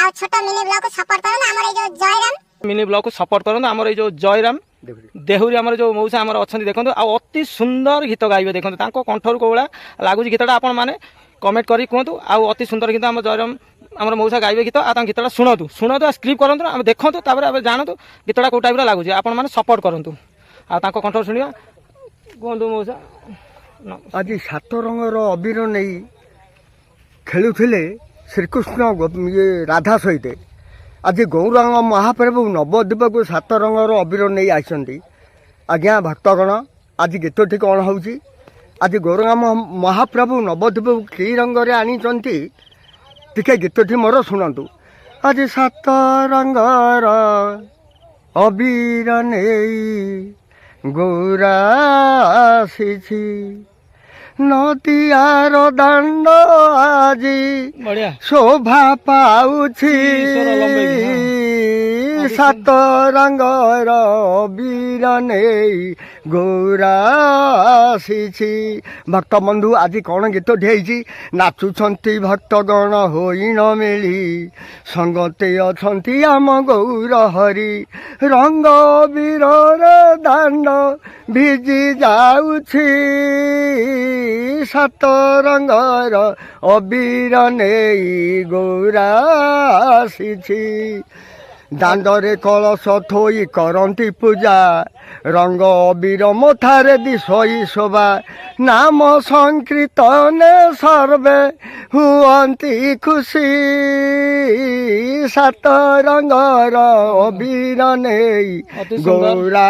ଆଉ ଛୋଟ mini blog support କରନ୍ତୁ ଆମର ଏଇ ଯୋଉ ଜୟରାମ ମିନି ବ୍ଲଗ ସପୋର୍ଟ କରନ୍ତୁ ଆମର ଏଇ ଯୋଉ ଜୟରାମ ଦେହୁରୀ ଆମର ଯୋଉ ମଉସା ଆମର ଅଛନ୍ତି ଦେଖନ୍ତୁ ଆଉ ଅତି ସୁନ୍ଦର ଗୀତ ଗାଇବେ ଦେଖନ୍ତୁ ତାଙ୍କ କଣ୍ଠରୁ କୋଉଭଳିଆ ଲାଗୁଛି ଗୀତଟା ଆପଣ ମାନେ କମେଣ୍ଟ କରି କୁହନ୍ତୁ ଆଉ ଅତି ସୁନ୍ଦର ଗୀତ ଆମ ଜୟରାମ ଆମର ମଉସା ଗାଇବେ ଗୀତ ଆଉ ତାଙ୍କ ଗୀତଟା ଶୁଣନ୍ତୁ ଆଉ ସ୍କ୍ରିପ୍ଟ କରନ୍ତୁ ଆମେ ଦେଖନ୍ତୁ ତାପରେ ଆମେ ଜାଣନ୍ତୁ ଗୀତଟା କୋଉ ଟାଇପ୍ର ଲାଗୁଛି ଆପଣ ମାନେ ସପୋର୍ଟ କରନ୍ତୁ ଆଉ ତାଙ୍କ କଣ୍ଠରୁ ଶୁଣିବା କୁହନ୍ତୁ ମଉସା। ଆଜି 7 ରଙ୍ଗର ଅବିର ନେଇ ଖେଳୁଥିଲେ ଶ୍ରୀକୃଷ୍ଣ ଇଏ ରାଧା ସହିତ। ଆଜି ଗୌରାଙ୍ଗ ମହାପ୍ରଭୁ ନବଦ୍ୱୀପକୁ 7 ରଙ୍ଗର ଅବିର ନେଇ ଆସିଛନ୍ତି। ଆଜ୍ଞା ଭକ୍ତଗଣ ଆଜି ଗୀତଟି କ'ଣ ହେଉଛି? ଆଜି ଗୌରାଙ୍ଗ ମହାପ୍ରଭୁ ନବଦ୍ୱୀପକୁ କି ରଙ୍ଗରେ ଆଣିଛନ୍ତି ଟିକେ ଗୀତଟି ମୋର ଶୁଣନ୍ତୁ। ଆଜି 7 ରଙ୍ଗର ଅବିର ନେଇ ଗୌରା ଆସିଛି ନଦିଆର ଦାଣ୍ଡ ଆଜି ଶୋଭା ପାଉଛି 7 ରଙ୍ଗର ଅବିର ନେଇ ଗୌରା ଆସିଛି। ଭକ୍ତବନ୍ଧୁ ଆଜି କ'ଣ ଗୀତଟି ହେଇଛି? ନାଚୁଛନ୍ତି ଭକ୍ତଗଣ ହୋଇନ ମିଳି ସଙ୍ଗତେ ଅଛନ୍ତି ଆମ ଗୌର ହରି ରଙ୍ଗ ଅବିରରେ ଦାଣ୍ଡ ଭିଜି ଯାଉଛି 7 ରଙ୍ଗର ଅବିର ନେଇ ଗୌରା ଆସିଛି। ଦାଣ୍ଡରେ କଳସ ଥୋଇ କରନ୍ତି ପୂଜା ରଙ୍ଗ ଅବିର ମଥାରେ ଦିଶଇ ଶୋଭା ନାମ ସଂକୀର୍ତ୍ତନେ ସର୍ବେ ହୁଅନ୍ତି ଖୁସି 7 ରଙ୍ଗର ଅବିର ନେଇ ଗୌରା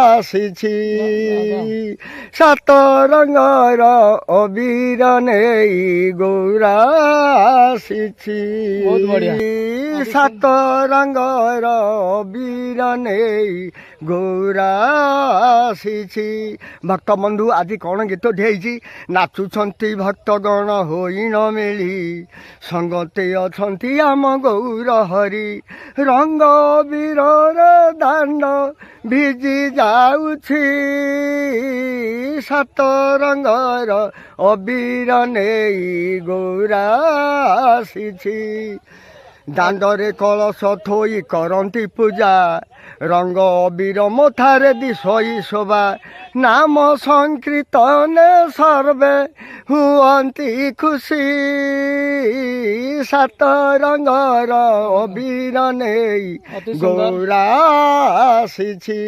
ଆସିଛି 7 ରଙ୍ଗର ଅବିର ନେଇ ଗୌରା ଆସିଛି 7 ରଙ୍ଗର ଅବିର ନେଇ ଗୌରା ଆସିଛି। ଭକ୍ତବନ୍ଧୁ ଆଜି କ'ଣ ଗୀତଟି ହେଇଛି? ନାଚୁଛନ୍ତି ଭକ୍ତଗଣ ହୋଇନ ମିଳି ସଙ୍ଗତେ ଅଛନ୍ତି ଆମ ଗୌର ହରି ରଙ୍ଗ ଅବିରରେ ଦାଣ୍ଡ ଭିଜି ଯାଉଛି 7 ରଙ୍ଗର ଅବିର ନେଇ ଗୌରା ଆସିଛି। ଦାଣ୍ଡରେ କଳସ ଥୋଇ କରନ୍ତି ପୂଜା ରଙ୍ଗ ଅବିର ମଥାରେ ଦିଶଇ ଶୋଭା ନାମ ସଂକୀର୍ତ୍ତନେ ସର୍ବେ ହୁଅନ୍ତି ଖୁସି 7 ରଙ୍ଗର ଅବିର ନେଇ ଗୌରା ଆସିଛି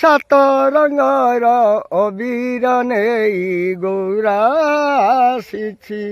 7 ରଙ୍ଗର ଅବିର ନେଇ ଗୌରା ଆସିଛି।